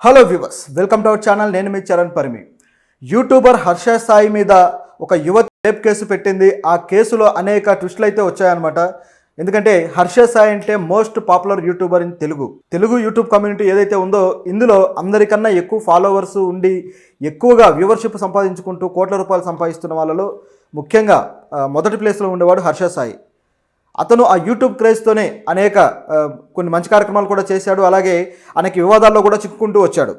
Hello viewers, welcome to our channel. నేను మీ Charan Parimi. YouTuber Harsha Sai మీద ఒక యువతి రేప్ కేసు పెట్టింది. ఆ కేసులో అనేక ట్విస్టులు అయితే వచ్చాయన్నమాట. ఎందుకంటే హర్ష సాయి అంటే most popular YouTuber in Telugu YouTube community ఏదైతే ఉందో ఇందులో అందరికన్నా ఎక్కువ ఫాలోవర్స్ ఉండి ఎక్కువగా వ్యూవర్షిప్ సంపాదించుకుంటూ కోట్ల రూపాయలు సంపాదిస్తున్న వాళ్ళలో ముఖ్యంగా మొదటి ప్లేస్లో ఉండేవాడు హర్ష సాయి. అతను ఆ యూట్యూబ్ క్రేజ్తోనే అనేక కొన్ని మంచి కార్యక్రమాలు కూడా చేశాడు. అలాగే అనేక వివాదాల్లో కూడా చిక్కుకుంటూ వచ్చాడు.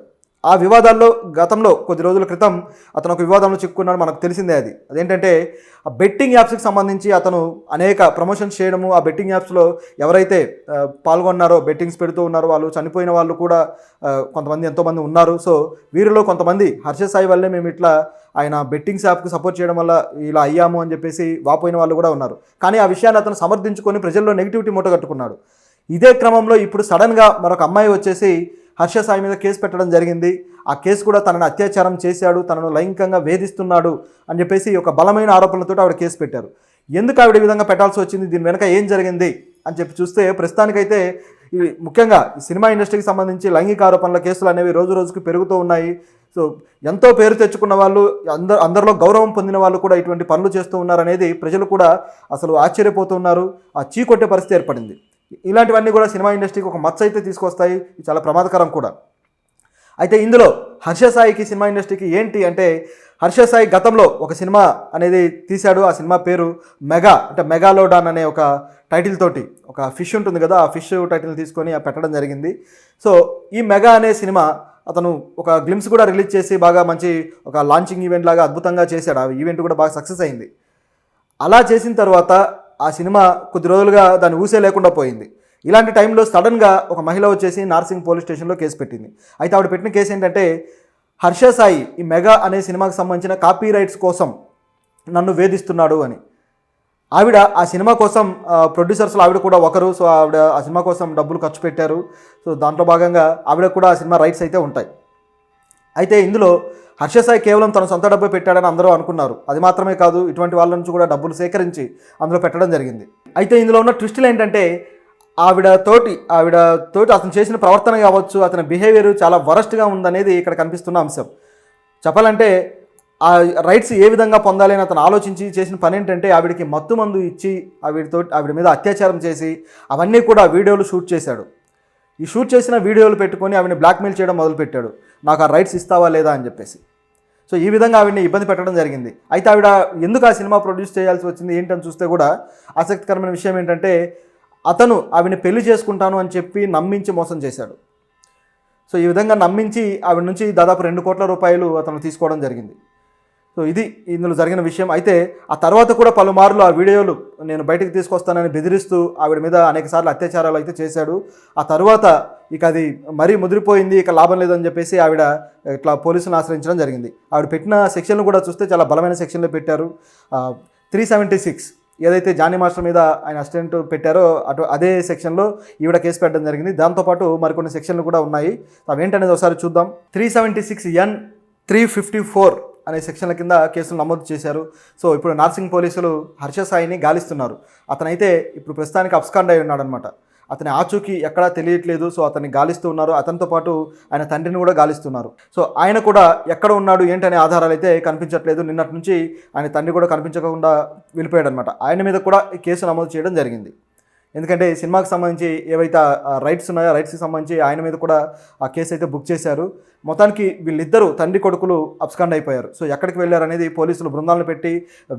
ఆ వివాదాల్లో గతంలో కొద్ది రోజుల క్రితం అతను ఒక వివాదంలో చిక్కుకున్నాడు, మనకు తెలిసిందే. అదేంటంటే ఆ బెట్టింగ్ యాప్స్కి సంబంధించి అతను అనేక ప్రమోషన్స్ చేయడము. ఆ బెట్టింగ్ యాప్స్లో ఎవరైతే పాల్గొన్నారో, బెట్టింగ్స్ పెడుతూ ఉన్నారో వాళ్ళు చనిపోయిన వాళ్ళు కూడా కొంతమంది ఎంతోమంది ఉన్నారు. సో వీరిలో కొంతమంది హర్ష సాయి వల్లే మేము ఇట్లా ఆయన బెట్టింగ్స్ యాప్కి సపోర్ట్ చేయడం వల్ల ఇలా అయ్యాము అని చెప్పేసి వాపోయిన వాళ్ళు కూడా ఉన్నారు. కానీ ఆ విషయాన్ని అతను సమర్థించుకొని ప్రజల్లో నెగిటివిటీ మూటగట్టుకున్నాడు. ఇదే క్రమంలో ఇప్పుడు సడన్గా మరొక అమ్మాయి వచ్చేసి హర్ష సాయి మీద కేసు పెట్టడం జరిగింది. ఆ కేసు కూడా తనను అత్యాచారం చేశాడు, తనను లైంగికంగా వేధిస్తున్నాడు అని చెప్పేసి ఒక బలమైన ఆరోపణలతో ఆవిడ కేసు పెట్టారు. ఎందుకు ఆవిడ ఈ విధంగా పెట్టాల్సి వచ్చింది, దీని వెనక ఏం జరిగింది అని చెప్పి చూస్తే ప్రస్తుతానికైతే ఇవి ముఖ్యంగా ఈ సినిమా ఇండస్ట్రీకి సంబంధించి లైంగిక ఆరోపణల కేసులు అనేవి రోజు రోజుకు పెరుగుతూ ఉన్నాయి. సో ఎంతో పేరు తెచ్చుకున్న వాళ్ళు, అందరిలో గౌరవం పొందిన వాళ్ళు కూడా ఇటువంటి పనులు చేస్తూ ఉన్నారనేది ప్రజలు కూడా అసలు ఆశ్చర్యపోతున్నారు. ఆ చీకొట్టే పరిస్థితి ఏర్పడింది. ఇలాంటివన్నీ కూడా సినిమా ఇండస్ట్రీకి ఒక మచ్చ అయితే తీసుకొస్తాయి, చాలా ప్రమాదకరం కూడా. అయితే ఇందులో హర్ష సాయికి సినిమా ఇండస్ట్రీకి ఏంటి అంటే, హర్ష సాయి గతంలో ఒక సినిమా అనేది తీశాడు. ఆ సినిమా పేరు మెగా, అంటే మెగాలోడాన్ అనే ఒక టైటిల్ తోటి, ఒక ఫిష్ ఉంటుంది కదా, ఆ ఫిష్ టైటిల్ తీసుకొని పెట్టడం జరిగింది. సో ఈ మెగా అనే సినిమా అతను ఒక గ్లిమ్స్ కూడా రిలీజ్ చేసి బాగా మంచి ఒక లాంచింగ్ ఈవెంట్ లాగా అద్భుతంగా చేశాడు. ఆ ఈవెంట్ కూడా బాగా సక్సెస్ అయింది. అలా చేసిన తర్వాత ఆ సినిమా కొద్ది రోజులుగా దాన్ని ఊసే లేకుండా పోయింది. ఇలాంటి టైంలో సడన్గా ఒక మహిళ వచ్చేసి నార్సింగ్ పోలీస్ స్టేషన్లో కేసు పెట్టింది. అయితే ఆవిడ పెట్టిన కేసు ఏంటంటే, హర్ష సాయి ఈ మెగా అనే సినిమాకి సంబంధించిన కాపీ రైట్స్ కోసం నన్ను వేధిస్తున్నాడు అని. ఆవిడ ఆ సినిమా కోసం ప్రొడ్యూసర్స్లో ఆవిడ కూడా ఒకరు. సో ఆవిడ ఆ సినిమా కోసం డబ్బులు ఖర్చు పెట్టారు. సో దాంట్లో భాగంగా ఆవిడ కూడా ఆ సినిమా రైట్స్ అయితే ఉంటాయి. అయితే ఇందులో హర్ష సాయి కేవలం తన సొంత డబ్బు పెట్టాడని అందరూ అనుకున్నారు. అది మాత్రమే కాదు, ఇటువంటి వాళ్ళ నుంచి కూడా డబ్బులు సేకరించి అందులో పెట్టడం జరిగింది. అయితే ఇందులో ఉన్న ట్విస్టులు ఏంటంటే, ఆవిడతోటి అతను చేసిన ప్రవర్తన కావచ్చు, అతని బిహేవియర్ చాలా వరస్ట్గా ఉందనేది ఇక్కడ కనిపిస్తున్న అంశం. చెప్పాలంటే ఆ రైట్స్ ఏ విధంగా పొందాలి అని అతను ఆలోచించి చేసిన పని ఏంటంటే, ఆవిడకి మత్తు మందు ఇచ్చి ఆవిడ మీద అత్యాచారం చేసి అవన్నీ కూడా వీడియోలు షూట్ చేశాడు. ఈ షూట్ చేసిన వీడియోలు పెట్టుకొని ఆవిడని బ్లాక్మెయిల్ చేయడం మొదలుపెట్టాడు, నాకు ఆ రైట్స్ ఇస్తావా లేదా అని చెప్పేసి. సో ఈ విధంగా ఆవిడని ఇబ్బంది పెట్టడం జరిగింది. అయితే ఆవిడ ఎందుకు ఆ సినిమా ప్రొడ్యూస్ చేయాల్సి వచ్చింది ఏంటని చూస్తే కూడా ఆసక్తికరమైన విషయం ఏంటంటే, అతను ఆవిడని పెళ్లి చేసుకుంటాను అని చెప్పి నమ్మించి మోసం చేశాడు. సో ఈ విధంగా నమ్మించి ఆవిడ నుంచి దాదాపు 2 కోట్ల రూపాయలు అతను తీసుకోవడం జరిగింది. సో ఇది ఇందులో జరిగిన విషయం. అయితే ఆ తర్వాత కూడా పలుమార్లు ఆ వీడియోలు నేను బయటకు తీసుకొస్తానని బెదిరిస్తూ ఆవిడ మీద అనేకసార్లు అత్యాచారాలు అయితే చేశాడు. ఆ తర్వాత ఇక అది మరీ ముదిరిపోయింది, ఇక లాభం లేదని చెప్పేసి ఆవిడ ఇట్లా పోలీసులను ఆశ్రయించడం జరిగింది. ఆవిడ పెట్టిన సెక్షన్లు కూడా చూస్తే చాలా బలమైన సెక్షన్లు పెట్టారు. 376 ఏదైతే జానీ మాస్టర్ మీద ఆయన అసిస్టెంట్ పెట్టారో అదే సెక్షన్లో ఈవిడ కేసు పెట్టడం జరిగింది. దాంతోపాటు మరికొన్ని సెక్షన్లు కూడా ఉన్నాయి. అవేంటనేది ఒకసారి చూద్దాం. 376N 354 అనే సెక్షన్ల కింద కేసులు నమోదు చేశారు. సో ఇప్పుడు నార్సింగ్ పోలీసులు హర్ష సాయిని గాలిస్తున్నారు. అతనైతే ఇప్పుడు ప్రస్తుతానికి అబ్స్కాండ్ అయి ఉన్నాడనమాట. అతని ఆచూకీ ఎక్కడా తెలియట్లేదు. సో అతన్ని గాలిస్తూ ఉన్నారు. అతనితో పాటు ఆయన తండ్రిని కూడా గాలిస్తున్నారు. సో ఆయన కూడా ఎక్కడ ఉన్నాడు ఏంటనే ఆధారాలు అయితే కనిపించట్లేదు. నిన్నటి నుంచి ఆయన తండ్రి కూడా కనిపించకుండా వెళ్ళిపోయాడు అనమాట. ఆయన మీద కూడా ఈ కేసు నమోదు చేయడం జరిగింది. ఎందుకంటే సినిమాకి సంబంధించి ఏవైతే రైట్స్ ఉన్నాయో రైట్స్కి సంబంధించి ఆయన మీద కూడా ఆ కేసు అయితే బుక్ చేశారు. మొత్తానికి వీళ్ళిద్దరూ తండ్రి కొడుకులు అబ్స్కాండ్ అయిపోయారు. సో ఎక్కడికి వెళ్ళారనేది పోలీసులు బృందాలను పెట్టి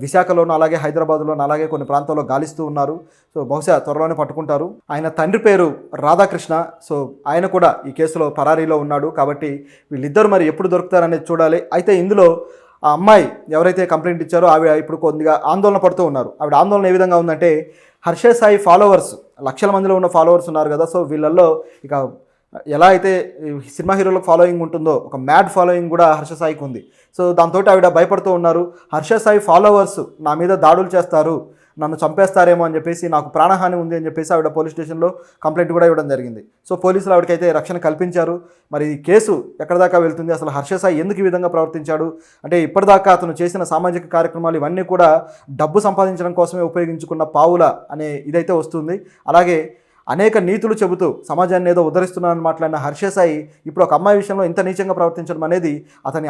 విశాఖలోను అలాగే హైదరాబాద్లోను అలాగే కొన్ని ప్రాంతాల్లో గాలిస్తూ ఉన్నారు. సో బహుశా త్వరలోనే పట్టుకుంటారు. ఆయన తండ్రి పేరు రాధాకృష్ణ. సో ఆయన కూడా ఈ కేసులో పరారీలో ఉన్నాడు. కాబట్టి వీళ్ళిద్దరూ మరి ఎప్పుడు దొరుకుతారనేది చూడాలి. అయితే ఇందులో ఆ అమ్మాయి ఎవరైతే కంప్లైంట్ ఇచ్చారో ఆవిడ ఇప్పుడు కొద్దిగా ఆందోళన పడుతూ ఉన్నారు. ఆవిడ ఆందోళన ఏ విధంగా ఉందంటే, హర్ష సాయి ఫాలోవర్స్ లక్షల మందిలో ఉన్న ఫాలోవర్స్ ఉన్నారు కదా. సో వీళ్ళల్లో ఇక ఎలా అయితే సినిమా హీరోలకు ఫాలోయింగ్ ఉంటుందో ఒక మ్యాడ్ ఫాలోయింగ్ కూడా హర్ష సాయికి ఉంది. సో దాంతో ఆవిడ భయపడుతూ ఉన్నారు. హర్ష సాయి ఫాలోవర్స్ నా మీద దాడులు చేస్తారు, నన్ను చంపేస్తారేమో అని చెప్పేసి, నాకు ప్రాణహాని ఉంది అని చెప్పేసి ఆవిడ పోలీస్ స్టేషన్లో కంప్లైంట్ కూడా ఇవ్వడం జరిగింది. సో పోలీసులు ఆవిడకైతే రక్షణ కల్పించారు. మరి ఈ కేసు ఎక్కడి దాకా వెళ్తుంది, అసలు హర్ష సాయి ఎందుకు ఈ విధంగా ప్రవర్తించాడు అంటే, ఇప్పటిదాకా అతను చేసిన సామాజిక కార్యక్రమాలు ఇవన్నీ కూడా డబ్బు సంపాదించడం కోసమే ఉపయోగించుకున్న పావుల అనే ఇదైతే వస్తుంది. అలాగే అనేక నీతులు చెబుతూ సమాజాన్ని ఏదో ఉద్ధరిస్తున్నానని మాట్లాడిన హర్ష సాయి ఇప్పుడు ఒక అమ్మాయి విషయంలో ఇంత నీచంగా ప్రవర్తించడం అనేది అతని